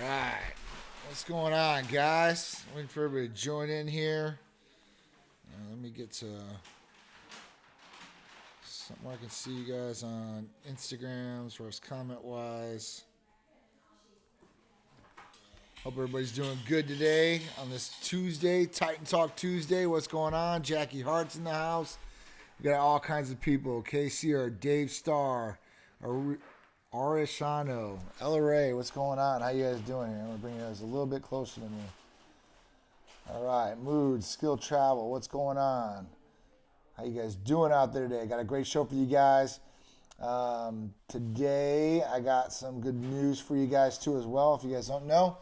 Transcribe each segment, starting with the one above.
Right. What's going on, guys? Waiting for everybody to join in here. Let me get to something where I can see you guys on Instagram as far as comment-wise. Hope everybody's doing good today on this Tuesday, Titan Talk Tuesday. What's going on? Jackie Hart's in the house. We got all kinds of people. KCR, Dave Starr, Arishano, Ella Ray, what's going on? How you guys doing here? I'm going to bring you guys a little bit closer to me. All right, Mood, Skill Travel, what's going on? How you guys doing out there today? Got a great show for you guys. Today, I got some good news for you guys too as well, if you guys don't know.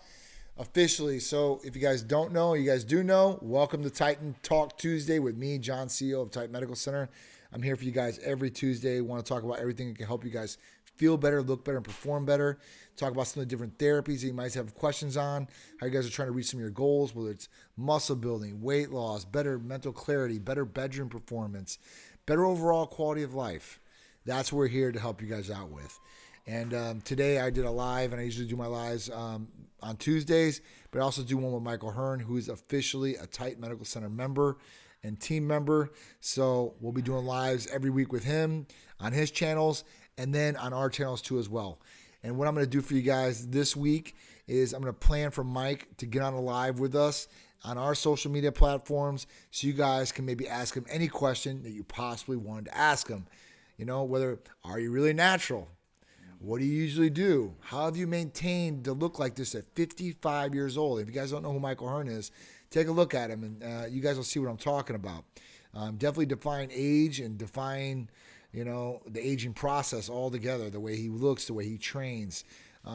Officially, so if you guys don't know, you guys do know, welcome to Titan Talk Tuesday with me, John, CEO of Titan Medical Center. I'm here for you guys every Tuesday. Want to talk about everything that can help you guys feel better, look better, and perform better. Talk about some of the different therapies that you might have questions on, how you guys are trying to reach some of your goals, whether it's muscle building, weight loss, better mental clarity, better bedroom performance, better overall quality of life. That's what we're here to help you guys out with. And today I did a live, and I usually do my lives on Tuesdays, but I also do one with Michael Hearn, who is officially a Titan Medical Center member and team member. So we'll be doing lives every week with him on his channels and then on our channels too as well. And what I'm going to do for you guys this week is I'm going to plan for Mike to get on a live with us on our social media platforms so you guys can maybe ask him any question that you possibly wanted to ask him. You know, whether, are you really natural? What do you usually do? How have you maintained to look like this at 55 years old? If you guys don't know who Michael Hearn is, take a look at him, and you guys will see what I'm talking about. Definitely define age and define, the aging process altogether, the way he looks, the way he trains,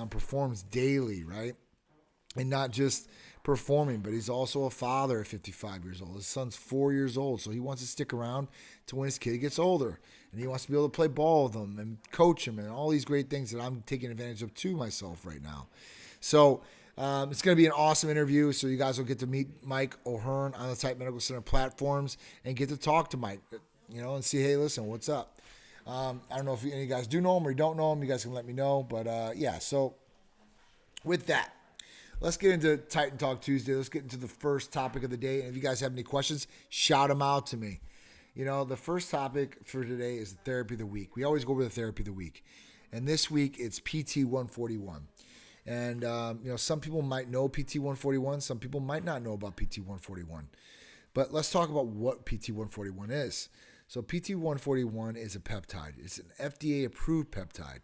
performs daily, right? And not just performing, but he's also a father at 55 years old. His son's 4 years old, so he wants to stick around to when his kid gets older. And he wants to be able to play ball with them and coach him and all these great things that I'm taking advantage of to myself right now. So it's going to be an awesome interview. So you guys will get to meet Mike O'Hearn on the Titan Medical Center platforms and get to talk to Mike, and see, hey, listen, what's up? I don't know if any of you guys do know him or you don't know him. You guys can let me know. But so with that, let's get into Titan Talk Tuesday. Let's get into the first topic of the day. And if you guys have any questions, shout them out to me. The first topic for today is the therapy of the week. We always go over the therapy of the week. And this week, it's PT-141. And, some people might know PT-141. Some people might not know about PT-141. But let's talk about what PT-141 is. So PT-141 is a peptide. It's an FDA-approved peptide.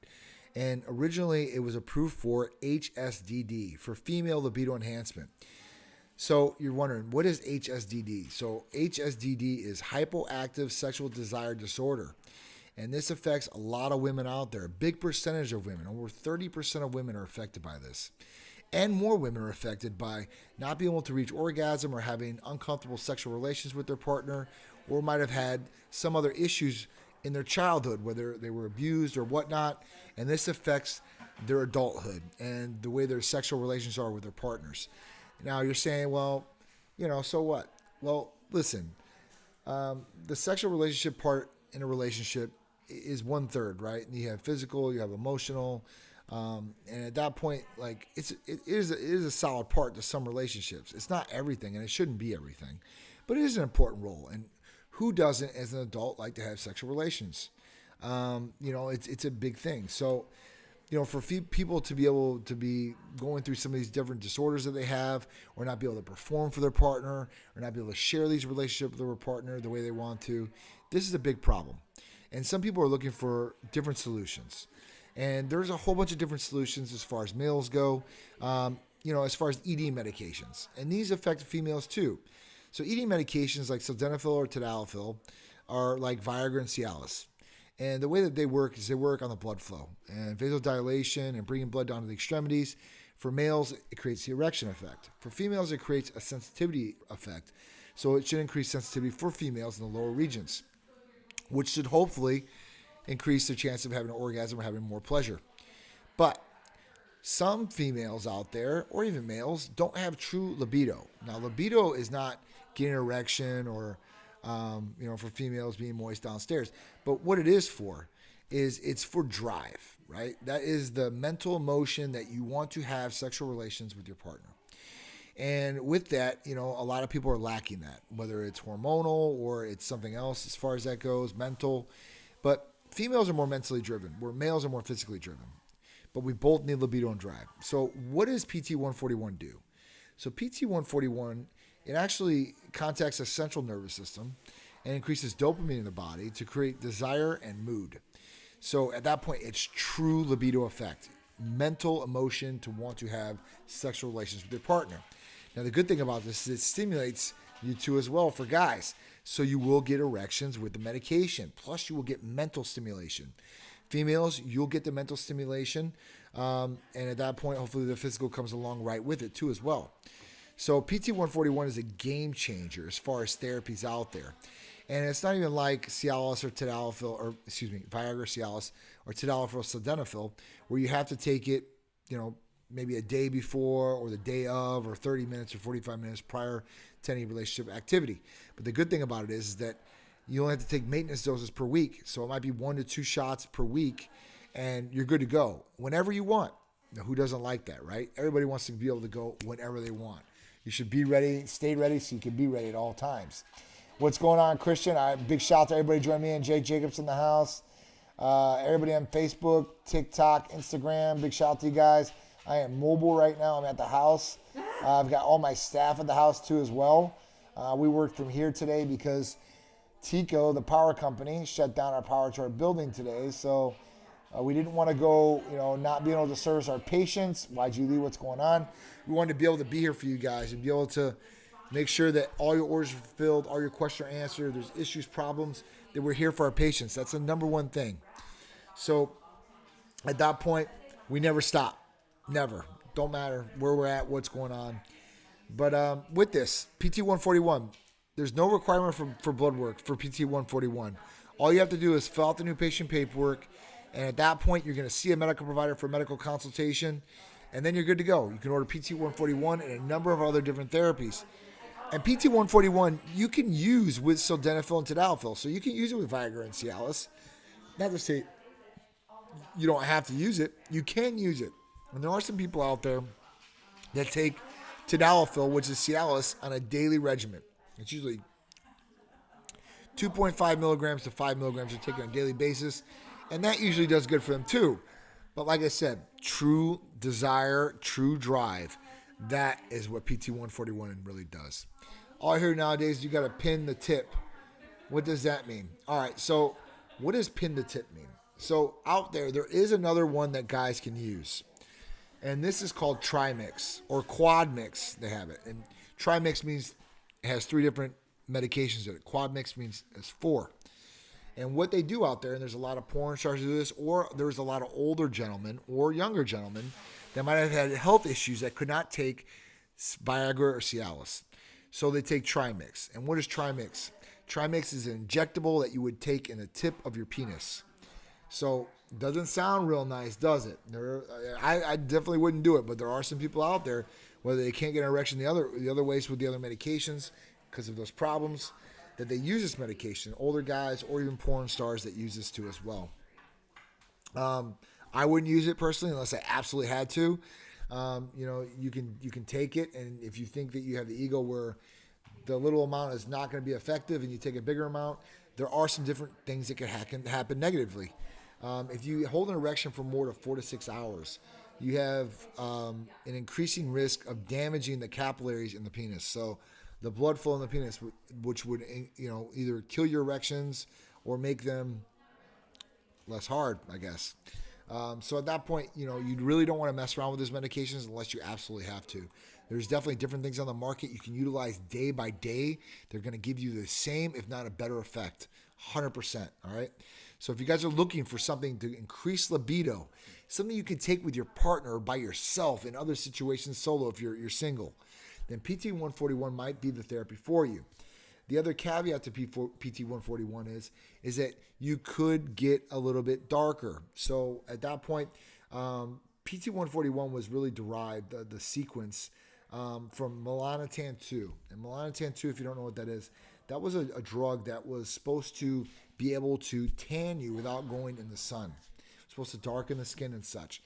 And originally, it was approved for HSDD, for female libido enhancement. So you're wondering, what is HSDD? So HSDD is hypoactive sexual desire disorder. And this affects a lot of women out there. A big percentage of women, over 30% of women are affected by this. And more women are affected by not being able to reach orgasm or having uncomfortable sexual relations with their partner, or might have had some other issues in their childhood, whether they were abused or whatnot. And this affects their adulthood and the way their sexual relations are with their partners. Now you're saying, well, so what? Well, listen, the sexual relationship part in a relationship is 1/3, right? And you have physical, you have emotional, and at that point, like it is a solid part to some relationships. It's not everything, and it shouldn't be everything, but it is an important role. And who doesn't, as an adult, like to have sexual relations? It's a big thing. So, for people to be able to be going through some of these different disorders that they have, or not be able to perform for their partner, or not be able to share these relationships with their partner the way they want to, this is a big problem. And some people are looking for different solutions. And there's a whole bunch of different solutions as far as males go, as far as ED medications. And these affect females too. So ED medications like sildenafil or tadalafil are like Viagra and Cialis. And the way that they work is they work on the blood flow and vasodilation and bringing blood down to the extremities. For males, it creates the erection effect. For females, it creates a sensitivity effect. So it should increase sensitivity for females in the lower regions, which should hopefully increase the chance of having an orgasm or having more pleasure. But some females out there, or even males, don't have true libido. Now, libido is not getting an erection or for females being moist downstairs. But what it is for is it's for drive, right? That is the mental emotion that you want to have sexual relations with your partner. And with that, a lot of people are lacking that, whether it's hormonal or it's something else as far as that goes, mental. But females are more mentally driven, where males are more physically driven. But we both need libido and drive. So what does PT-141 do? So PT-141, it actually contacts the central nervous system and increases dopamine in the body to create desire and mood. So at that point, it's true libido effect, mental emotion to want to have sexual relations with your partner. Now, the good thing about this is it stimulates you too as well for guys. So you will get erections with the medication. Plus, you will get mental stimulation. Females, you'll get the mental stimulation. And at that point, hopefully the physical comes along right with it too as well. So PT-141 is a game changer as far as therapies out there. And it's not even like Cialis or Viagra, Cialis, or Tadalafil, Sildenafil, where you have to take it, maybe a day before or the day of or 30 minutes or 45 minutes prior to any relationship activity. But the good thing about it is that you only have to take maintenance doses per week. So it might be 1 to 2 shots per week, and you're good to go whenever you want. Now, who doesn't like that, right? Everybody wants to be able to go whenever they want. You should be ready, stay ready, so you can be ready at all times. What's going on, Christian? Big shout out to everybody joining me, and Jay Jacobs in the house. Everybody on Facebook, TikTok, Instagram, big shout out to you guys. I am mobile right now. I'm at the house. I've got all my staff at the house too as well. We worked from here today because TECO, the power company, shut down our power to our building today. So we didn't want to go, not being able to service our patients. Why'd you leave? What's going on? We wanted to be able to be here for you guys and be able to make sure that all your orders are fulfilled, all your questions are answered, there's issues, problems, that we're here for our patients. That's the number one thing. So at that point, we never stop. Never. Don't matter where we're at, what's going on. But with this, PT-141, there's no requirement for blood work for PT-141. All you have to do is fill out the new patient paperwork, and at that point, you're going to see a medical provider for medical consultation, and then you're good to go. You can order PT-141 and a number of other different therapies. And PT-141, you can use with sildenafil and tadalafil. So you can use it with Viagra and Cialis. Not to say you don't have to use it. You can use it. And there are some people out there that take tadalafil, which is Cialis, on a daily regimen. It's usually 2.5 milligrams to 5 milligrams you're taking on a daily basis. And that usually does good for them too. But like I said, true desire, true drive, that is what PT-141 really does. All I hear nowadays is you got to pin the tip. What does that mean? All right, so what does pin the tip mean? So out there is another one that guys can use. And this is called Trimix or Quad Mix. They have it. And Trimix means it has 3 different medications in it. Quad Mix means it's 4. And what they do out there, and there's a lot of porn stars who do this, or there's a lot of older gentlemen or younger gentlemen that might have had health issues that could not take Viagra or Cialis. So they take Trimix. And what is Trimix? Trimix is an injectable that you would take in the tip of your penis. So it doesn't sound real nice, does it? I definitely wouldn't do it, but there are some people out there, whether they can't get an erection the other ways with the other medications because of those problems, that they use this medication. Older guys or even porn stars that use this too as well. I wouldn't use it personally unless I absolutely had to. You can take it, and if you think that you have the ego where the little amount is not going to be effective and you take a bigger amount, there are some different things that can happen negatively. If you hold an erection for more than 4 to 6 hours, you have an increasing risk of damaging the capillaries in the penis. So the blood flow in the penis, which would either kill your erections or make them less hard, I guess. So at that point, you really don't want to mess around with these medications unless you absolutely have to. There's definitely different things on the market you can utilize day by day. They're going to give you the same, if not a better effect, 100%. All right. So if you guys are looking for something to increase libido, something you can take with your partner or by yourself in other situations, solo if you're single, then PT-141 might be the therapy for you. The other caveat to PT-141 is that you could get a little bit darker. So at that point, PT-141 was really derived, the sequence, from melanotan 2. And melanotan 2, if you don't know what that is, that was a drug that was supposed to be able to tan you without going in the sun. It's supposed to darken the skin and such.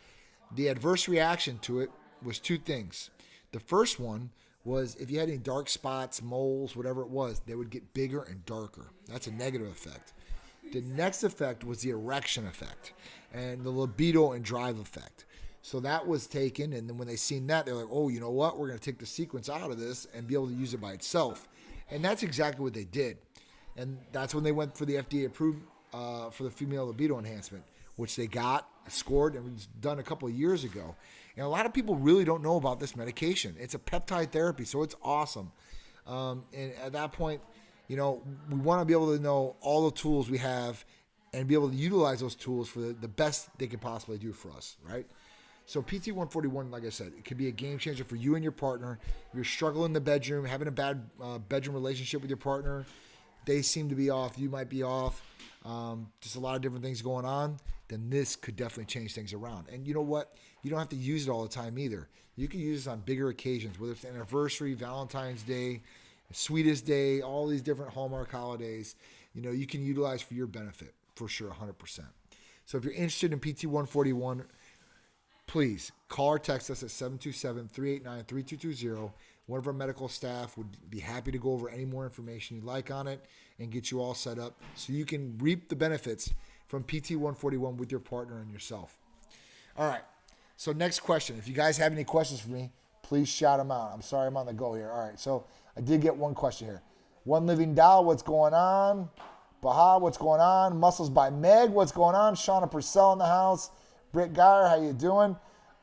The adverse reaction to it was two things. The first one was if you had any dark spots, moles, whatever it was, they would get bigger and darker. That's a negative effect. The next effect was the erection effect and the libido and drive effect. So that was taken, and then when they seen that, they're like, oh, you know what? We're going to take the sequence out of this and be able to use it by itself. And that's exactly what they did. And that's when they went for the FDA approved for the female libido enhancement, which they got, scored, and was done a couple of years ago. And a lot of people really don't know about this medication. It's a peptide therapy, so it's awesome. And at that point, we want to be able to know all the tools we have and be able to utilize those tools for the best they can possibly do for us, right? So PT-141, like I said, it could be a game changer for you and your partner. If you're struggling in the bedroom, having a bad bedroom relationship with your partner, they seem to be off, you might be off, just a lot of different things going on, then this could definitely change things around. And you know what? You don't have to use it all the time either. You can use it on bigger occasions, whether it's anniversary, Valentine's Day, Sweetest Day, all these different Hallmark holidays. You can utilize for your benefit, for sure, 100%. So if you're interested in PT-141, please call or text us at 727-389-3220. One of our medical staff would be happy to go over any more information you'd like on it and get you all set up so you can reap the benefits from PT-141 with your partner and yourself. All right, so next question. If you guys have any questions for me, please shout them out. I'm sorry I'm on the go here. All right, so I did get one question here. One Living Doll, what's going on? Baha, what's going on? Muscles by Meg, what's going on? Shauna Purcell in the house. Britt Geyer, how you doing?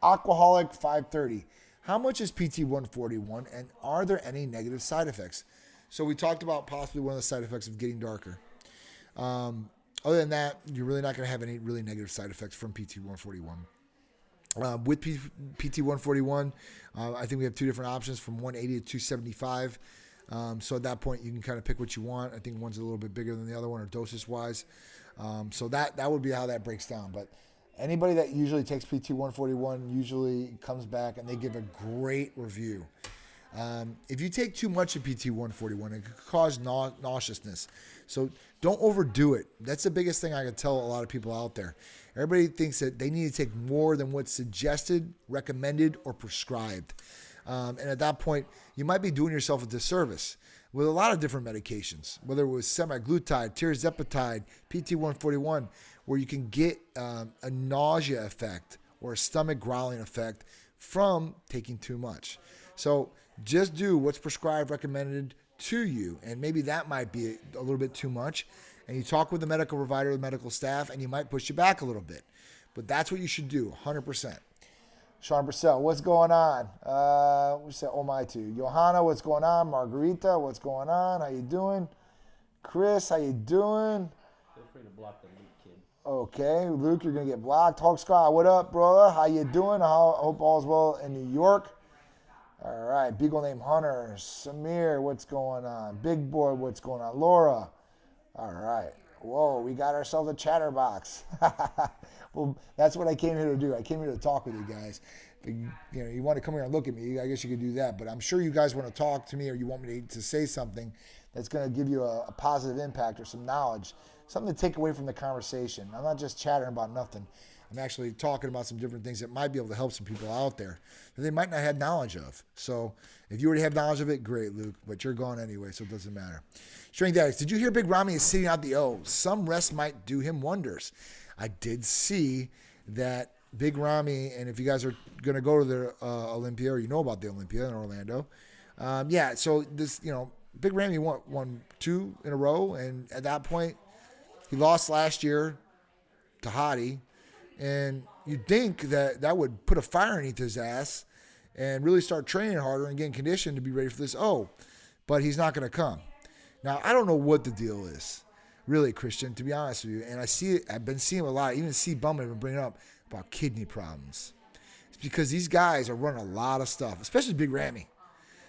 Aquaholic 530. How much is PT-141 and are there any negative side effects? So we talked about possibly one of the side effects of getting darker. Other than that, you're really not going to have any really negative side effects from PT-141. With PT-141, I think we have two different options from 180 to 275. So at that point, you can kind of pick what you want. I think one's a little bit bigger than the other one, or doses-wise. So that would be how that breaks down. But anybody that usually takes PT-141 usually comes back and they give a great review. If you take too much of PT-141, it could cause nauseousness. So don't overdo it. That's the biggest thing I can tell a lot of people out there. Everybody thinks that they need to take more than what's suggested, recommended, or prescribed. And at that point, you might be doing yourself a disservice with a lot of different medications, whether it was semaglutide, tirzepatide, PT-141, where you can get a nausea effect or a stomach growling effect from taking too much. So just do what's prescribed, recommended to you, and maybe that might be a little bit too much. And you talk with the medical provider, the medical staff, and you might push you back a little bit. But that's what you should do, 100%. Sean Purcell, what's going on? We said, oh my too. Johanna, what's going on? Margarita, what's going on? How you doing? Chris, how you doing? Feel free to block the Luke kid. Okay, Luke, you're going to get blocked. Hawk Scott, what up, brother? How you doing? I hope all's well in New York. All right, Beagle named Hunter. Samir, what's going on? Big Boy, what's going on? Laura. All right. Whoa, we got ourselves a chatterbox. Well, that's what I came here to do. I came here to talk with you guys. If you want to come here and look at me, I guess you could do that. But I'm sure you guys want to talk to me or you want me to say something that's going to give you a positive impact or some knowledge, something to take away from the conversation. I'm not just chattering about nothing. I'm actually talking about some different things that might be able to help some people out there that they might not have knowledge of. So if you already have knowledge of it, great, Luke. But you're gone anyway, so it doesn't matter. Strength Addicts, did you hear Big Ramy is sitting out the O? Some rest might do him wonders. I did see that Big Ramy, and if you guys are going to go to the Olympia, or you know about the Olympia in Orlando, so this, Big Ramy won 2 in a row, and at that point, he lost last year to Hottie. And you'd think that would put a fire underneath his ass and really start training harder and getting conditioned to be ready for this. But he's not going to come. Now, I don't know what the deal is, really, Christian, to be honest with you. And I've been seeing a lot. Even C-Bum have been bringing up about kidney problems. It's because these guys are running a lot of stuff, especially Big Ramy.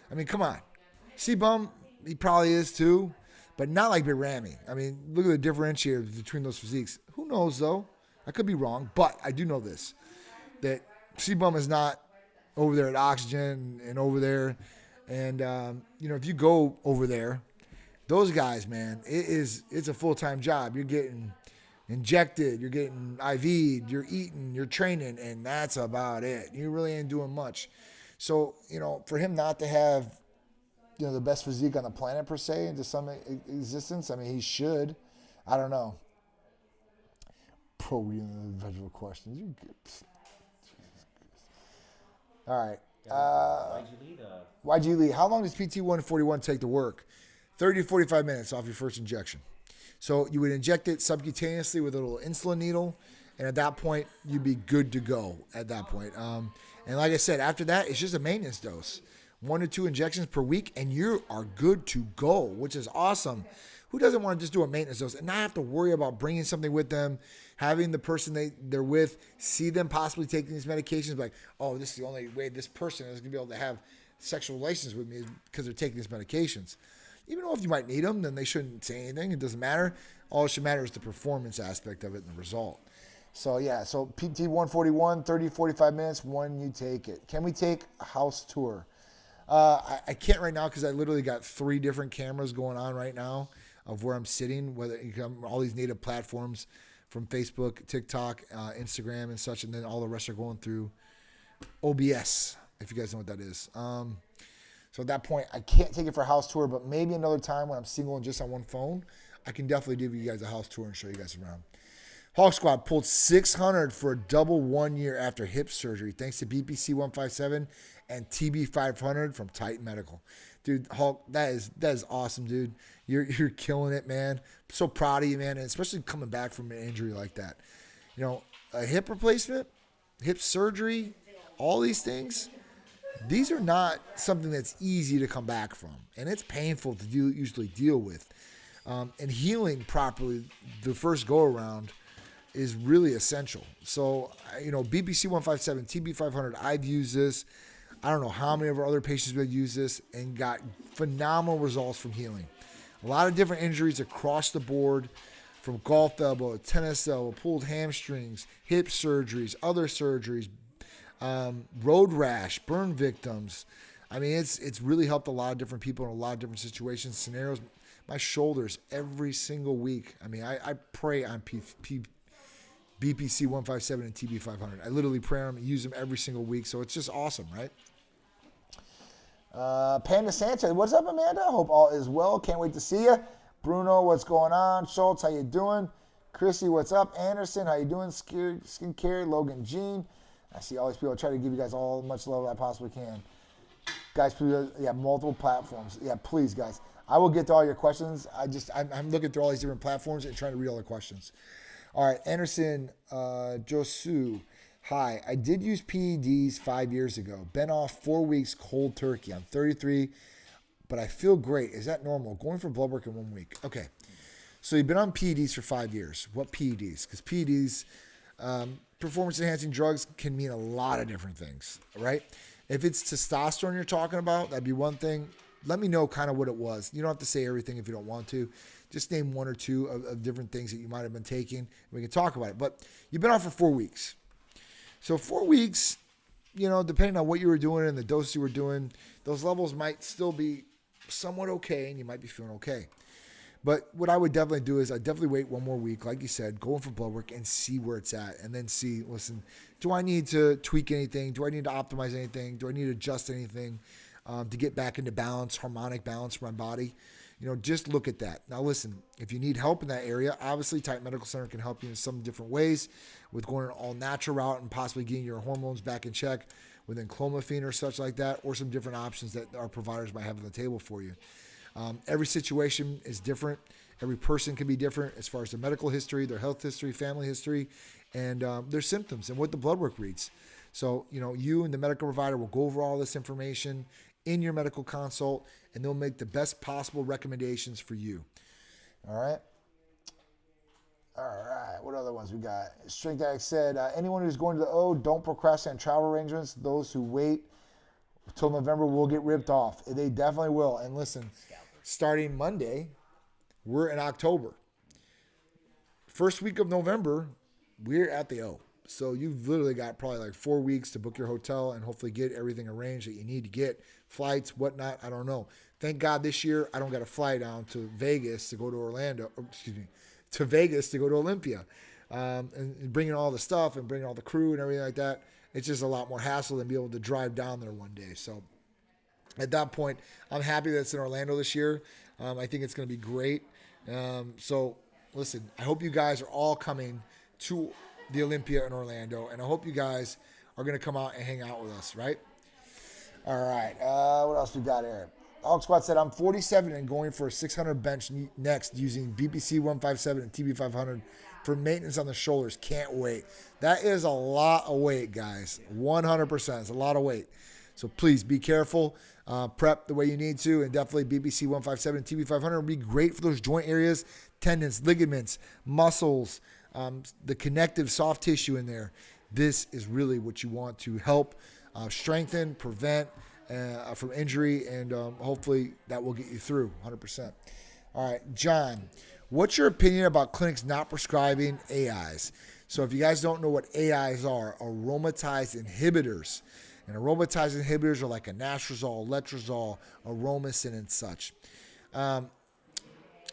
I mean, come on. C-Bum, he probably is too, but not like Big Ramy. I mean, look at the differentiators between those physiques. Who knows, though? I could be wrong, but I do know this, that C-Bum is not over there at Oxygen and over there. And, if you go over there Those guys, man, it's a full-time job. You're getting injected, you're getting IV'd, you're eating, you're training, and that's about it. You really ain't doing much. So, for him not to have, the best physique on the planet per se into some existence, I mean, he should. I don't know. Individual questions. You good. All right. Why'd you lead? Why'd you lead? How long does PT-141 take to work? 30 to 45 minutes off your first injection. So you would inject it subcutaneously with a little insulin needle, and at that point, you'd be good to go at that point. And like I said, after that, it's just a maintenance dose. 1 to 2 injections per week, and you are good to go, which is awesome. Who doesn't want to just do a maintenance dose and not have to worry about bringing something with them, having the person they're with see them possibly taking these medications, like, oh, this is the only way this person is going to be able to have sexual relations with me is because they're taking these medications. Even though if you might need them, then they shouldn't say anything. It doesn't matter. All that should matter is the performance aspect of it and the result. So, yeah, so PT-141, 30, 45 minutes when you take it. Can we take a house tour? I can't right now because I literally got 3 different cameras going on right now of where I'm sitting, whether you come all these native platforms from Facebook, TikTok, Instagram, and such, and then all the rest are going through OBS, if you guys know what that is. So at that point, I can't take it for a house tour, but maybe another time when I'm single and just on one phone, I can definitely give you guys a house tour and show you guys around. Hawk Squad pulled 600 for a double 1 year after hip surgery, thanks to BPC 157 and TB 500 from Titan Medical. Dude, Hawk, that is awesome, dude. You're killing it, man. I'm so proud of you, man, and especially coming back from an injury like that. A hip replacement, hip surgery, all these things. These are not something that's easy to come back from, and it's painful to usually deal with. And healing properly the first go-around is really essential. So, BPC 157, TB 500, I've used this. I don't know how many of our other patients have used this and got phenomenal results from healing. A lot of different injuries across the board, from golf elbow, tennis elbow, pulled hamstrings, hip surgeries, other surgeries, road rash, burn victims. I mean, it's really helped a lot of different people in a lot of different situations, scenarios. My shoulders every single week. I mean, I pray on BPC 157 and TB 500. I literally pray on them and use them every single week. So it's just awesome, right? Panda Sanchez, what's up, Amanda? Hope all is well. Can't wait to see you. Bruno, what's going on? Schultz, how you doing? Chrissy, what's up? Anderson, how you doing? Skincare, Logan Jean. I see all these people. I try to give you guys all as much love as I possibly can. Guys, please, multiple platforms. Yeah, please, guys. I will get to all your questions. I'm looking through all these different platforms and trying to read all the questions. All right, Anderson Josu. Hi, I did use PEDs 5 years ago. Been off 4 weeks cold turkey. I'm 33, but I feel great. Is that normal? Going for blood work in 1 week. Okay, so you've been on PEDs for 5 years. What PEDs? Because PEDs, performance-enhancing drugs, can mean a lot of different things, right? If it's testosterone you're talking about, that'd be one thing. Let me know kind of what it was. You don't have to say everything if you don't want to. Just name 1 or 2 of different things that you might have been taking, and we can talk about it. But you've been off for 4 weeks. So 4 weeks, depending on what you were doing and the dose you were doing, those levels might still be somewhat okay, and you might be feeling okay. But what I would definitely do is I'd definitely wait 1 more week, like you said, go in for blood work and see where it's at. And then see, listen, do I need to tweak anything? Do I need to optimize anything? Do I need to adjust anything to get back into balance, harmonic balance for my body? Just look at that. Now, listen, if you need help in that area, obviously Titan Medical Center can help you in some different ways with going an all-natural route and possibly getting your hormones back in check with clomiphene or such like that, or some different options that our providers might have on the table for you. Every situation is different. Every person can be different as far as their medical history, their health history, family history, and their symptoms and what the blood work reads. So, you and the medical provider will go over all this information in your medical consult, and they'll make the best possible recommendations for you. All right. What other ones we got? Strength Addict said, anyone who's going to the O, don't procrastinate on travel arrangements. Those who wait till November will get ripped off. They definitely will. And listen, starting Monday, we're in October. First week of November, we're at the O. So you've literally got probably like 4 weeks to book your hotel and hopefully get everything arranged that you need to get. Flights, whatnot, I don't know. thank God this year I don't got to fly down to Vegas to go to to Vegas to go to Olympia. And bringing all the stuff and bringing all the crew and everything like that, it's just a lot more hassle than be able to drive down there one day. So at that point, I'm happy that it's in Orlando this year. I think it's going to be great. So listen, I hope you guys are all coming to the Olympia in Orlando, and I hope you guys are going to come out and hang out with us, right? All right. What else we got here? Alex Squad said, I'm 47 and going for a 600 bench next using BPC 157 and TB 500 for maintenance on the shoulders. Can't wait. That is a lot of weight, guys. 100%. It's a lot of weight. So please be careful. Prep the way you need to, and definitely BPC 157 and TB 500 will be great for those joint areas, tendons, ligaments, muscles, the connective soft tissue in there. This is really what you want to help strengthen, prevent from injury, and hopefully that will get you through 100%. All right, John, what's your opinion about clinics not prescribing AIs? So if you guys don't know what AIs are, aromatase inhibitors. And aromatase inhibitors are like anastrozole, letrozole, aromasin, and such.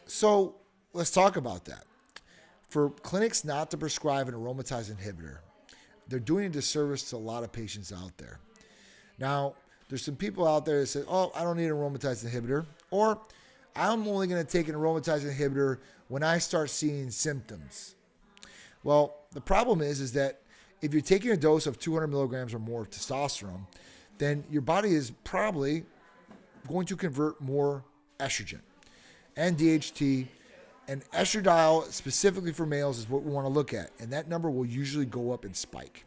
So let's talk about that. For clinics not to prescribe an aromatase inhibitor, they're doing a disservice to a lot of patients out there. Now, there's some people out there that say, oh, I don't need an aromatase inhibitor, or I'm only going to take an aromatase inhibitor when I start seeing symptoms. Well, the problem is that if you're taking a dose of 200 milligrams or more of testosterone, then your body is probably going to convert more estrogen and DHT. And estradiol, specifically for males, is what we want to look at. And that number will usually go up and spike.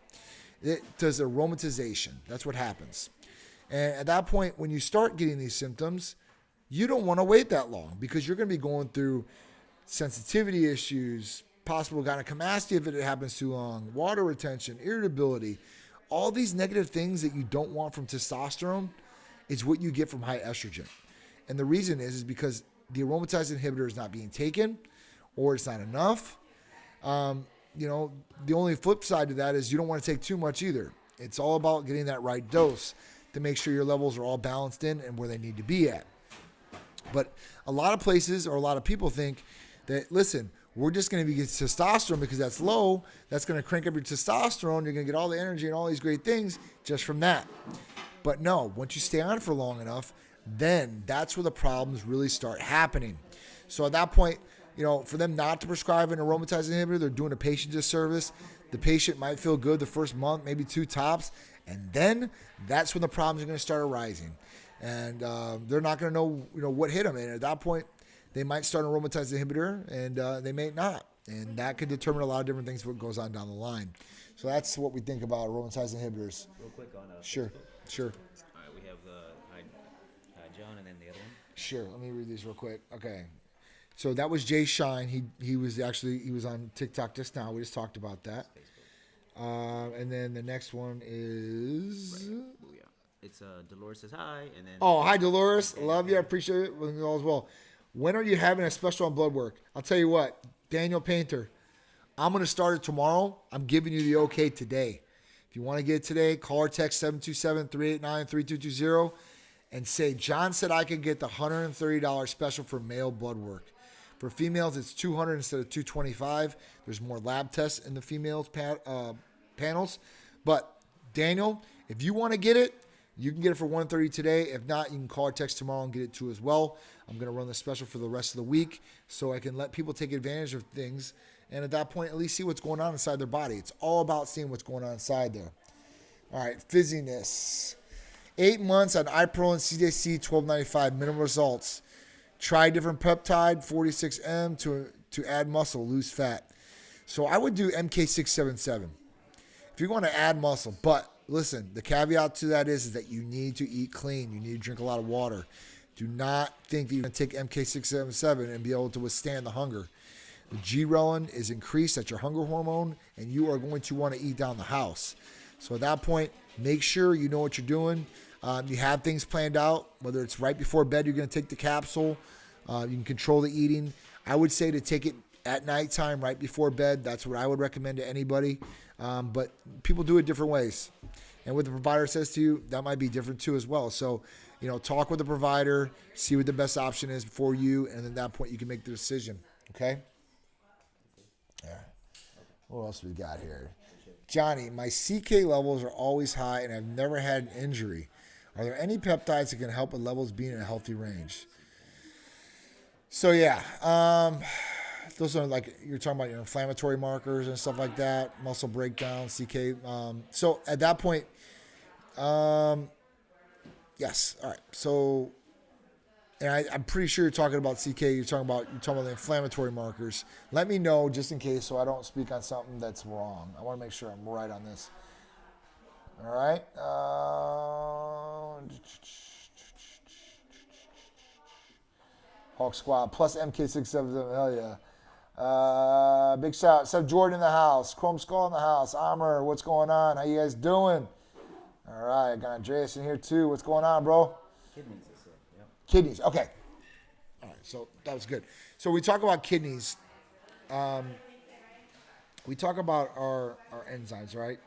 It does aromatization. That's what happens. And at that point, when you start getting these symptoms, you don't want to wait that long because you're going to be going through sensitivity issues, possible gynecomastia if it happens too long, water retention, irritability. All these negative things that you don't want from testosterone is what you get from high estrogen. And the reason is because the aromatase inhibitor is not being taken, or it's not enough. The only flip side to that is you don't want to take too much either. It's all about getting that right dose to make sure your levels are all balanced in and where they need to be at. But a lot of places or a lot of people think that, listen, we're just going to be getting testosterone because that's low. That's going to crank up your testosterone. You're going to get all the energy and all these great things just from that. But no, once you stay on for long enough, then that's where the problems really start happening. So at that point, for them not to prescribe an aromatase inhibitor, they're doing a patient disservice. The patient might feel good the first month, maybe 2 tops, and then that's when the problems are going to start arising. And they're not going to know, what hit them. And at that point, they might start an aromatase inhibitor, and they may not. And that could determine a lot of different things what goes on down the line. So that's what we think about aromatase inhibitors. Real quick on Sure. All right, we have John and then the other one. Sure. Let me read these real quick. Okay. So that was Jay Shine. He was on TikTok just now. We just talked about that. And then the next one is... Right. Yeah. It's Dolores says hi, and then... Oh, hi, Dolores. Love you. I appreciate it all as well. When are you having a special on blood work? I'll tell you what, Daniel Painter, I'm going to start it tomorrow. I'm giving you the okay today. If you want to get it today, call or text 727-389-3220 and say, John said I could get the $130 special for male blood work. For females, it's $200 instead of $225. There's more lab tests in the females panels. But Daniel, if you want to get it, you can get it for $130 today. If not, you can call or text tomorrow and get it too as well. I'm going to run the special for the rest of the week so I can let people take advantage of things. And at that point, at least see what's going on inside their body. It's all about seeing what's going on inside there. All right, fizziness. 8 months on iPro and CJC 1295, minimal results. Try different peptide, 46M to add muscle, lose fat. So I would do MK677 if you want to add muscle. But listen, the caveat to that is that you need to eat clean. You need to drink a lot of water. Do not think that you're going to take MK677 and be able to withstand the hunger. The G-Relin is increased. That's your hunger hormone, and you are going to want to eat down the house. So at that point, make sure you know what you're doing. You have things planned out, whether it's right before bed, you're going to take the capsule. You can control the eating. I would say to take it at nighttime, right before bed. That's what I would recommend to anybody. But people do it different ways. And what the provider says to you, that might be different too as well. So, talk with the provider, see what the best option is for you, and at that point you can make the decision. Okay? All right. What else we got here? Johnny, my CK levels are always high and I've never had an injury. Are there any peptides that can help with levels being in a healthy range? So yeah, those are like, you're talking about your inflammatory markers and stuff like that, muscle breakdown, CK. So at that point, yes. All right. So, and I'm pretty sure you're talking about CK. You're talking about the inflammatory markers. Let me know just in case, so I don't speak on something that's wrong. I want to make sure I'm right on this. All right. Hawk Squad plus MK677. Hell yeah. Big shout. Seth Jordan in the house. Chrome Skull in the house. Armor, what's going on? How you guys doing? All right. Got Andreas in here too. What's going on, bro? Kidneys, I said. Yep. Kidneys. Okay. All right. So that was good. So we talk about kidneys. We talk about our enzymes, right?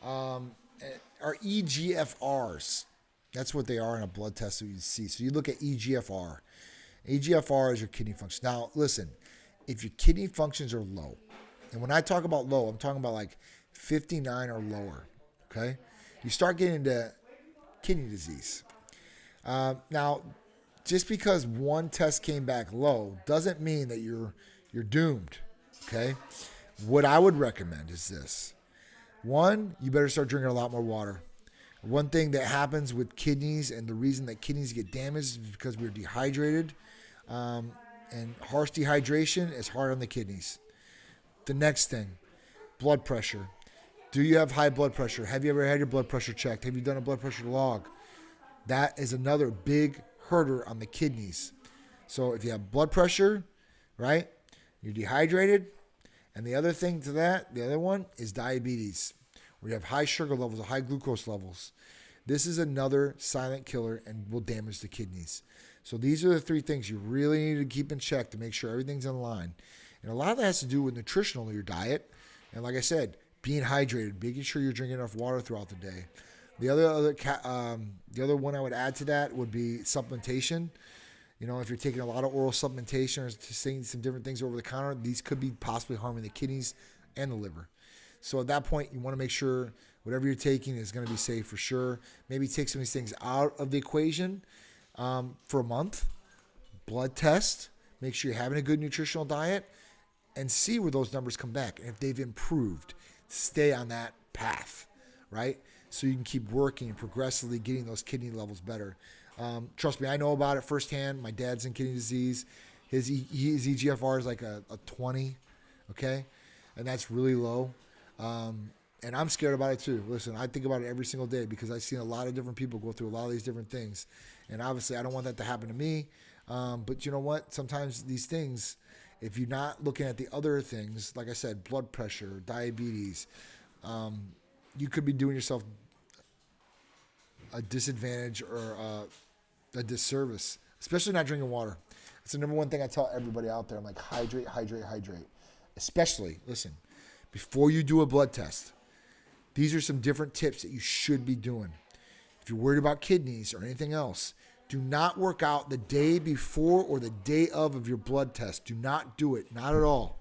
Our EGFRs. That's what they are in a blood test that you see. So you look at EGFR. EGFR is your kidney function. Now, listen, if your kidney functions are low, and when I talk about low, I'm talking about like 59 or lower, okay? You start getting into kidney disease. Now, just because one test came back low doesn't mean that you're doomed, okay? What I would recommend is this. One, you better start drinking a lot more water. One thing that happens with kidneys, and the reason that kidneys get damaged is because we're dehydrated. And harsh dehydration is hard on the kidneys. The next thing, blood pressure. Do you have high blood pressure? Have you ever had your blood pressure checked? Have you done a blood pressure log? That is another big herder on the kidneys. So if you have blood pressure, right, you're dehydrated. And the other thing to that, the other one is diabetes, where you have high sugar levels, high glucose levels. This is another silent killer and will damage the kidneys. So these are the three things you really need to keep in check to make sure everything's in line. And a lot of that has to do with nutritional, your diet. And like I said, being hydrated, making sure you're drinking enough water throughout the day. The other one I would add to that would be supplementation. If you're taking a lot of oral supplementation or taking some different things over the counter, these could be possibly harming the kidneys and the liver. So at that point, you want to make sure whatever you're taking is going to be safe for sure. Maybe take some of these things out of the equation for a month. Blood test. Make sure you're having a good nutritional diet and see where those numbers come back. And if they've improved, stay on that path, right? So you can keep working and progressively getting those kidney levels better. Trust me, I know about it firsthand. My dad's in kidney disease. His EGFR is like a 20, okay? And that's really low. And I'm scared about it too. Listen, I think about it every single day because I've seen a lot of different people go through a lot of these different things. And obviously, I don't want that to happen to me. But you know what? Sometimes these things, if you're not looking at the other things, like I said, blood pressure, diabetes, you could be doing yourself a disadvantage or a disservice, especially not drinking water. It's the number one thing I tell everybody out there. I'm like, hydrate, hydrate, hydrate. Especially, listen, before you do a blood test, these are some different tips that you should be doing. If you're worried about kidneys or anything else, do not work out the day before or the day of your blood test. Do not do it. Not at all.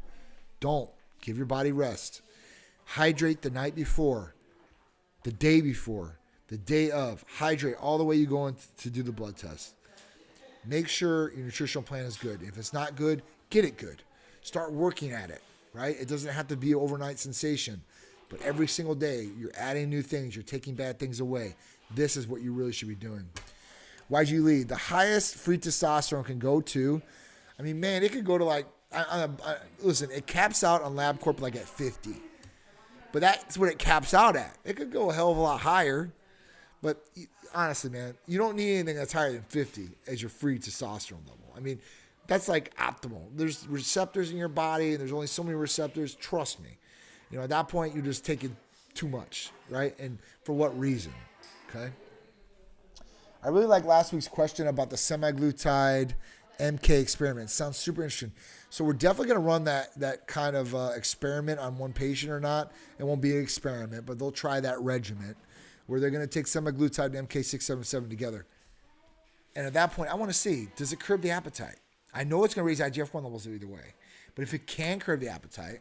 Don't. Give your body rest. Hydrate the night before, the day before, the day of. Hydrate all the way you go in to do the blood test. Make sure your nutritional plan is good. If it's not good, get it good. Start working at it, right? It doesn't have to be an overnight sensation. But every single day, you're adding new things. You're taking bad things away. This is what you really should be doing. YG Lee, the highest free testosterone can go to, I mean, man, it could go to like, listen, it caps out on LabCorp like at 50. But that's what it caps out at. It could go a hell of a lot higher. But honestly, man, you don't need anything that's higher than 50 as your free testosterone level. I mean, that's like optimal. There's receptors in your body, and there's only so many receptors. Trust me. At that point, you're just taking too much, right? And for what reason? Okay. I really like last week's question about the semaglutide MK experiment. It sounds super interesting. So we're definitely going to run that kind of experiment on one patient or not. It won't be an experiment, but they'll try that regimen. where they're going to take semaglutide and MK677 together. And at that point, I want to see, does it curb the appetite? I know it's going to raise IGF-1 levels either way. But if it can curb the appetite,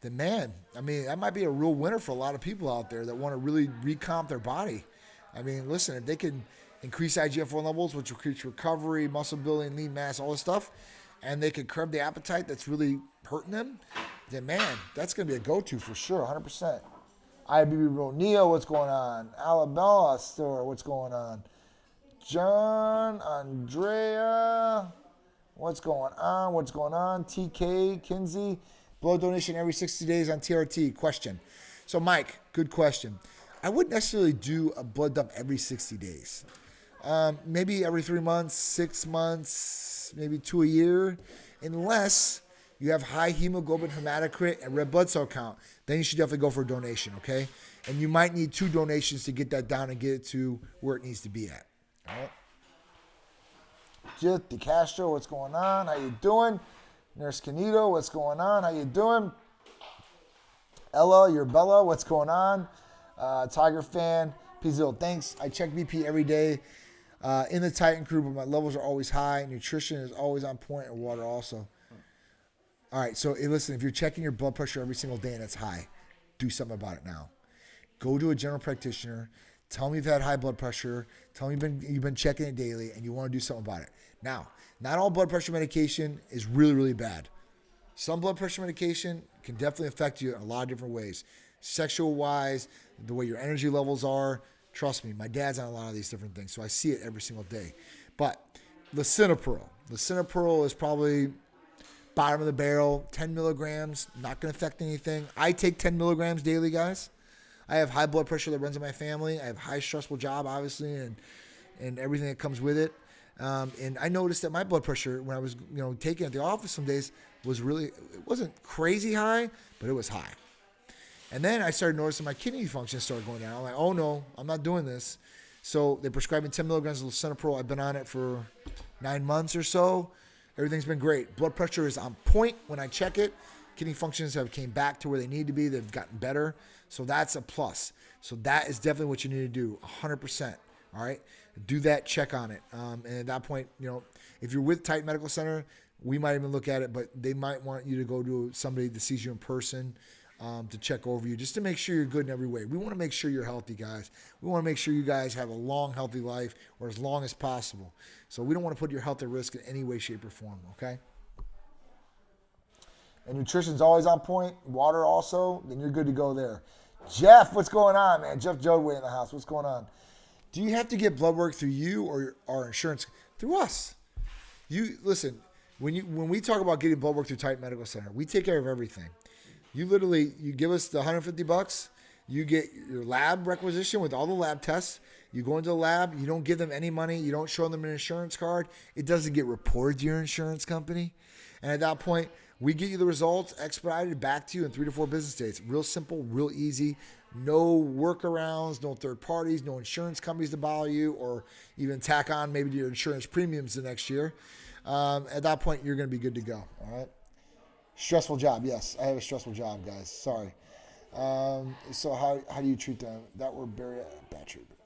then man, I mean, that might be a real winner for a lot of people out there that want to really recomp their body. I mean, listen, if they can increase IGF-1 levels, which will increase recovery, muscle building, lean mass, all this stuff, and they can curb the appetite that's really hurting them, then man, that's going to be a go-to for sure, 100%. IBB Bro Neo, what's going on? Alabama Store, what's going on? John, Andrea, what's going on? What's going on? TK, Kinsey, blood donation every 60 days on TRT. Question. So, Mike, good question. I wouldn't necessarily do a blood dump every 60 days. Maybe every 3 months, 6 months, maybe 2 a year, unless you have high hemoglobin, hematocrit, and red blood cell count. Then you should definitely go for a donation, okay? And you might need 2 donations to get that down and get it to where it needs to be at. All right. Jit DeCastro, what's going on? How you doing? Nurse Canito, what's going on? How you doing? Ella, your Bella, what's going on? Tiger fan, Pizzo, thanks. I check BP every day in the Titan crew, but my levels are always high. Nutrition is always on point, and water also. All right, so listen, if you're checking your blood pressure every single day and it's high, do something about it now. Go to a general practitioner. Tell me you've had high blood pressure. Tell me you've been checking it daily and you want to do something about it. Now, not all blood pressure medication is really, really bad. Some blood pressure medication can definitely affect you in a lot of different ways. Sexual-wise, the way your energy levels are. Trust me, my dad's on a lot of these different things, so I see it every single day. But lisinopril is probably bottom of the barrel, 10 milligrams, not going to affect anything. I take 10 milligrams daily, guys. I have high blood pressure that runs in my family. I have a high stressful job, obviously, and everything that comes with it. And I noticed that my blood pressure, when I was taking it at the office some days, it wasn't crazy high, but it was high. And then I started noticing my kidney function started going down. I'm like, oh no, I'm not doing this. So they prescribed me 10 milligrams of lisinopril. I've been on it for 9 months or so. Everything's been great. Blood pressure is on point when I check it. Kidney functions have came back to where they need to be. They've gotten better. So that's a plus. So that is definitely what you need to do, 100%. All right? Do that, check on it. And at that point, if you're with Titan Medical Center, we might even look at it, but they might want you to go to somebody that sees you in person to check over you, just to make sure you're good in every way. We want to make sure you're healthy, guys. We want to make sure you guys have a long, healthy life, or as long as possible. So we don't want to put your health at risk in any way, shape, or form, okay? And nutrition's always on point. Water also, then you're good to go there. Jeff, what's going on, man? Jeff Jodway in the house. What's going on? Do you have to get blood work through you or our insurance? Through us. You listen, when we talk about getting blood work through Titan Medical Center, we take care of everything. You give us the $150. You get your lab requisition with all the lab tests. You go into the lab. You don't give them any money. You don't show them an insurance card. It doesn't get reported to your insurance company. And at that point, we get you the results expedited back to you in 3 to 4 business days. Real simple, real easy. No workarounds, no third parties, no insurance companies to bother you or even tack on maybe to your insurance premiums the next year. At that point, you're going to be good to go. All right. Stressful job. Yes, I have a stressful job, guys. Sorry. So how do you treat them? That were bad treatment.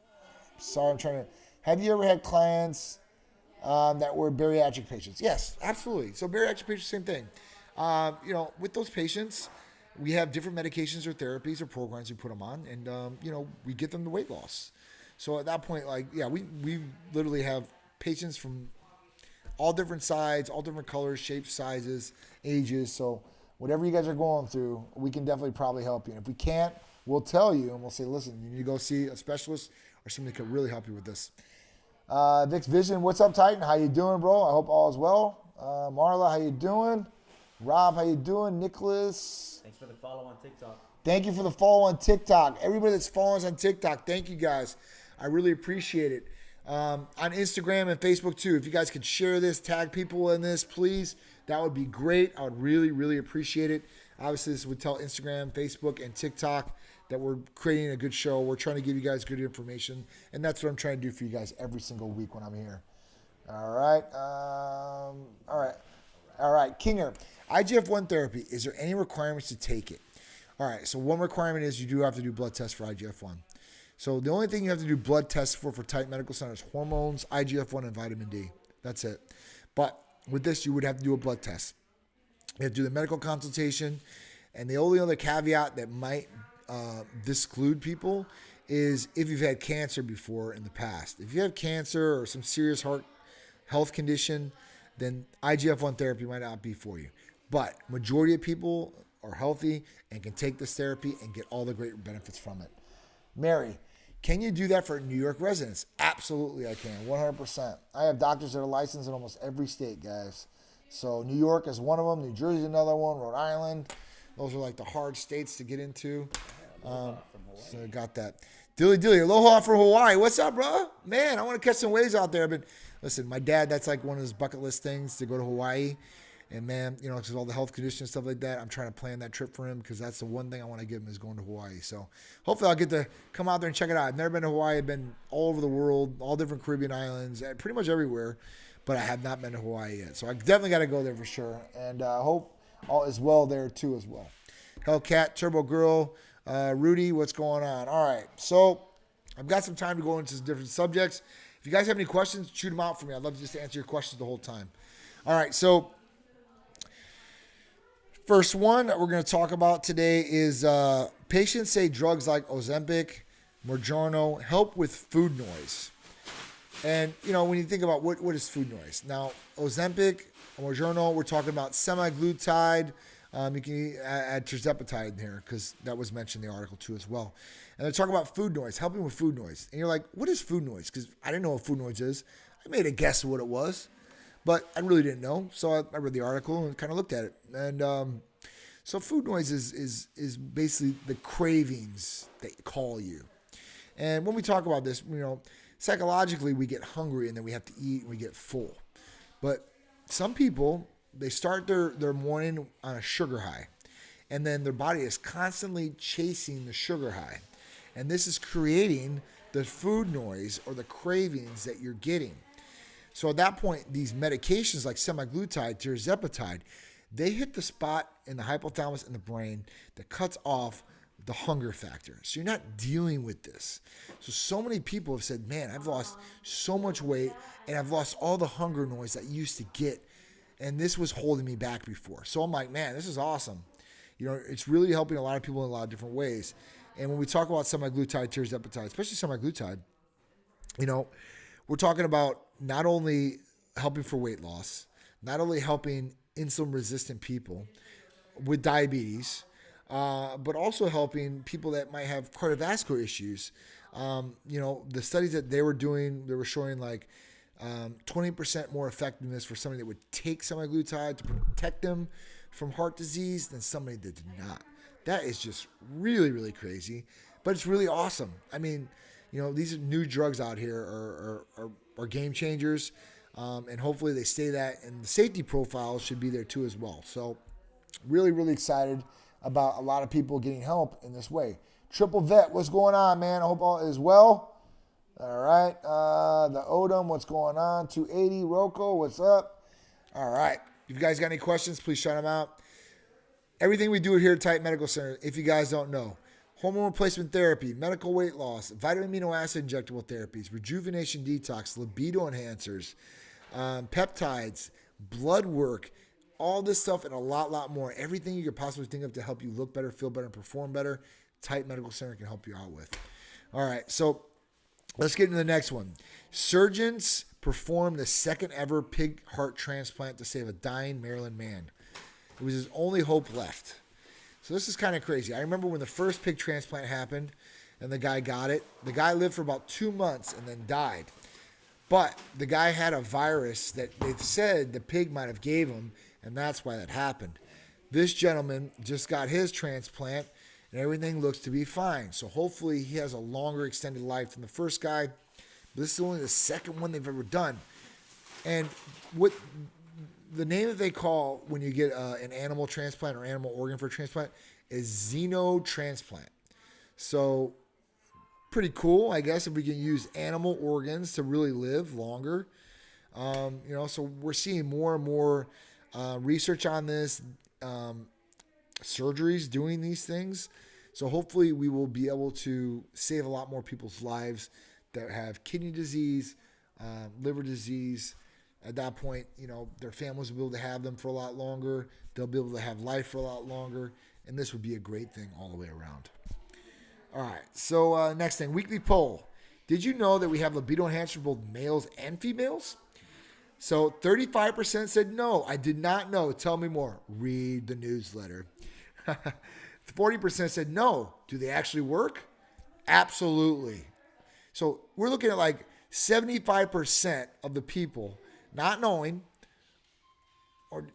Sorry, I'm trying to. Have you ever had clients that were bariatric patients? Yes, absolutely. So bariatric patients, same thing. With those patients, we have different medications or therapies or programs we put them on, and we get them the weight loss. So at that point, we literally have patients from all different sides, all different colors, shapes, sizes, ages. So whatever you guys are going through, we can definitely probably help you. And if we can't, we'll tell you and we'll say, listen, you need to go see a specialist or somebody that could really help you with this. Vic's Vision, what's up, Titan? How you doing, bro? I hope all is well. Marla, how you doing? Rob, how you doing? Nicholas. Thanks for the follow on TikTok. Thank you for the follow on TikTok. Everybody that's following us on TikTok, thank you guys. I really appreciate it. On Instagram and Facebook too. If you guys could share this, tag people in this, please, that would be great. I would really, really appreciate it. Obviously, this would tell Instagram, Facebook, and TikTok that we're creating a good show. We're trying to give you guys good information, and that's what I'm trying to do for you guys every single week when I'm here. All right. All right. Kinger, IGF-1 therapy, is there any requirements to take it? All right, so one requirement is you do have to do blood tests for IGF-1. So the only thing you have to do blood tests for Titan Medical Center is hormones, IGF-1, and vitamin D. That's it. But with this, you would have to do a blood test. You have to do the medical consultation. And the only other caveat that might disclude people is if you've had cancer before in the past. If you have cancer or some serious heart health condition, then IGF-1 therapy might not be for you. But majority of people are healthy and can take this therapy and get all the great benefits from it. Mary, can you do that for New York residents? Absolutely, I can, 100%. I have doctors that are licensed in almost every state, guys. So New York is one of them. New Jersey is another one. Rhode Island. Those are like the hard states to get into. So I got that. Dilly, aloha from Hawaii. What's up, bro? Man, I want to catch some waves out there. But listen, my dad, that's like one of his bucket list things to go to Hawaii. And man, you know, because all the health conditions and stuff like that, I'm trying to plan that trip for him because that's the one thing I want to give him is going to Hawaii. So hopefully I'll get to come out there and check it out. I've never been to Hawaii. I've been all over the world, all different Caribbean islands, pretty much everywhere. But I have not been to Hawaii yet. So I definitely got to go there for sure. And I hope all is well there too as well. Hellcat, Turbo Girl, Rudy, what's going on? All right. So I've got some time to go into different subjects. If you guys have any questions, shoot them out for me. I'd love to just answer your questions the whole time. All right. So first one that we're going to talk about today is patients say drugs like Ozempic, Mounjaro help with food noise. And, you know, when you think about what is food noise? Now, Ozempic, Mounjaro, we're talking about semaglutide. You can add tirzepatide in here because that was mentioned in the article too as well. And they're talking about food noise, helping with food noise. And you're like, what is food noise? Because I didn't know what food noise is. I made a guess of what it was, but I really didn't know. So I read the article and kind of looked at it. And so food noise is basically the cravings that call you. And when we talk about this, you know, psychologically we get hungry and then we have to eat and we get full. But some people, they start their morning on a sugar high, and then their body is constantly chasing the sugar high. And this is creating the food noise or the cravings that you're getting. So at that point, these medications like semaglutide, tirzepatide, they hit the spot in the hypothalamus in the brain that cuts off the hunger factor. So you're not dealing with this. So many people have said, man, I've lost so much weight and I've lost all the hunger noise that I used to get. And this was holding me back before. So I'm like, man, this is awesome. You know, it's really helping a lot of people in a lot of different ways. And when we talk about semaglutide, tirzepatide, especially semaglutide, you know, we're talking about not only helping for weight loss, not only helping insulin-resistant people with diabetes, but also helping people that might have cardiovascular issues. You know, the studies that they were doing, they were showing like 20% more effectiveness for somebody that would take semaglutide to protect them from heart disease than somebody that did not. That is just really, really crazy, but it's really awesome. I mean, you know, these new drugs out here are game changers, and hopefully they stay that, and the safety profile should be there too as well. So really, really excited about a lot of people getting help in this way. Triple Vet, what's going on, man? I hope all is well. All right. The Odom, what's going on? 280, Rocco, what's up? All right. If you guys got any questions, please shout them out. Everything we do here at Titan Medical Center, if you guys don't know, hormone replacement therapy, medical weight loss, vitamin amino acid injectable therapies, rejuvenation detox, libido enhancers, peptides, blood work, all this stuff and a lot more. Everything you could possibly think of to help you look better, feel better, and perform better, Titan Medical Center can help you out with. All right. So let's get into the next one. Surgeons performed the second ever pig heart transplant to save a dying Maryland man. It was his only hope left. So this is kind of crazy. I remember when the first pig transplant happened and the guy got it. The guy lived for about 2 months and then died. But the guy had a virus that they've said the pig might have gave him, and that's why that happened. This gentleman just got his transplant and everything looks to be fine. So hopefully he has a longer extended life than the first guy. But this is only the second one they've ever done. And what the name that they call when you get an animal transplant or animal organ for transplant is xenotransplant. So pretty cool, I guess, if we can use animal organs to really live longer. You know, so we're seeing more and more research on this, surgeries doing these things. So hopefully we will be able to save a lot more people's lives that have kidney disease, liver disease. At that point, their families will be able to have them for a lot longer. They'll be able to have life for a lot longer. And this would be a great thing all the way around. All right. So next thing, weekly poll. Did you know that we have libido enhancers for both males and females? So 35% said no. I did not know. Tell me more. Read the newsletter. 40% said no. Do they actually work? Absolutely. So we're looking at like 75% of the people not knowing or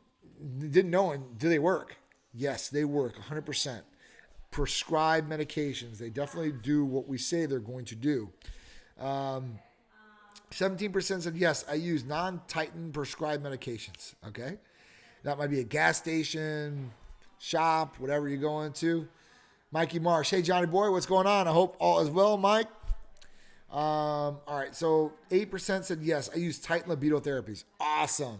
didn't know, and do they work? Yes, they work 100%. Prescribed medications. They definitely do what we say they're going to do. 17% said yes, I use non-Titan prescribed medications. Okay. That might be a gas station, shop, whatever you're going to. Mikey Marsh. Hey, Johnny boy, what's going on? I hope all is well, Mike. All right. So 8% said yes, I use Titan libido therapies. Awesome.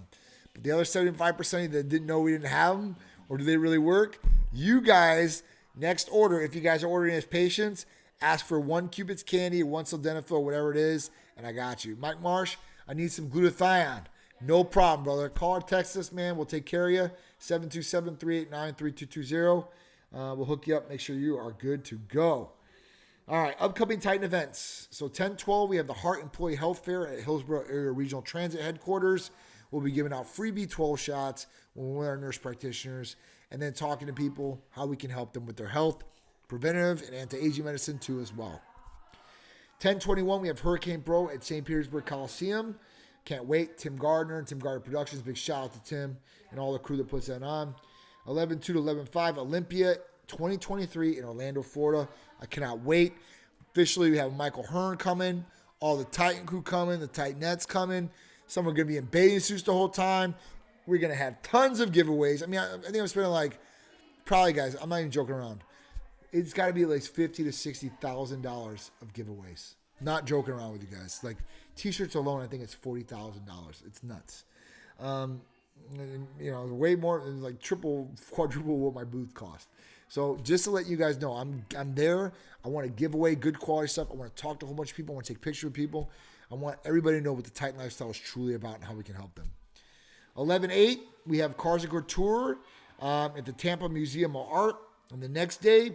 But the other 75% that didn't know we didn't have them, or do they really work? You guys, next order, if you guys are ordering as patients, ask for 1 Cupid's candy, 1 sildenafil, whatever it is, and I got you. Mike Marsh, I need some glutathione. No problem, brother. Call or text us, man. We'll take care of you. 727-389-3220. We'll hook you up. Make sure you are good to go. All right, upcoming Titan events. So 10-12, we have the HART Employee Health Fair at Hillsborough Area Regional Transit Headquarters. We'll be giving out free B12 shots with our nurse practitioners, and then talking to people how we can help them with their health, preventative and anti-aging medicine too as well. 10-21, we have Hurricane Pro at St. Petersburg Coliseum. Can't wait. Tim Gardner and Tim Gardner Productions. Big shout out to Tim and all the crew that puts that on. 11-2 to 11-5, Olympia 2023 in Orlando, Florida. I cannot wait. Officially, we have Michael Hearn coming, all the Titan crew coming, the Titanettes coming. Some are going to be in bathing suits the whole time. We're going to have tons of giveaways. I mean, I think I'm spending probably, guys, I'm not even joking around. It's got to be at least $50,000 to $60,000 of giveaways. Not joking around with you guys. Like T-shirts alone, I think it's $40,000. It's nuts. Way more than triple, quadruple what my booth cost. So just to let you guys know, I'm there. I want to give away good quality stuff. I want to talk to a whole bunch of people. I want to take pictures with people. I want everybody to know what the Titan lifestyle is truly about and how we can help them. 11-8, we have Cars and Couture at the Tampa Museum of Art. And the next day,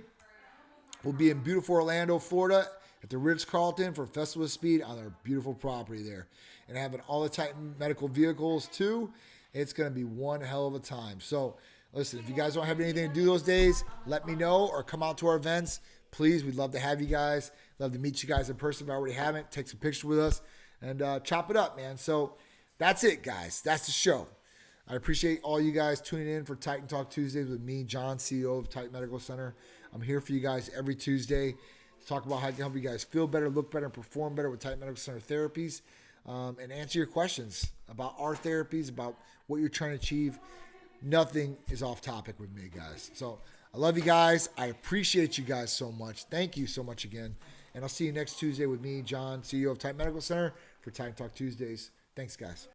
we'll be in beautiful Orlando, Florida at the Ritz-Carlton for Festival of Speed on their beautiful property there. And having all the Titan medical vehicles too. It's going to be one hell of a time. So listen, if you guys don't have anything to do those days, let me know or come out to our events. Please, we'd love to have you guys. Love to meet you guys in person if I already haven't. Take some pictures with us and chop it up, man. So that's it, guys. That's the show. I appreciate all you guys tuning in for Titan Talk Tuesdays with me, John, CEO of Titan Medical Center. I'm here for you guys every Tuesday to talk about how I can help you guys feel better, look better, and perform better with Titan Medical Center therapies, and answer your questions about our therapies, about what you're trying to achieve. Nothing is off topic with me, guys. So I love you guys. I appreciate you guys so much. Thank you so much again. And I'll see you next Tuesday with me, John, CEO of Titan Medical Center, for Titan Talk Tuesdays. Thanks, guys.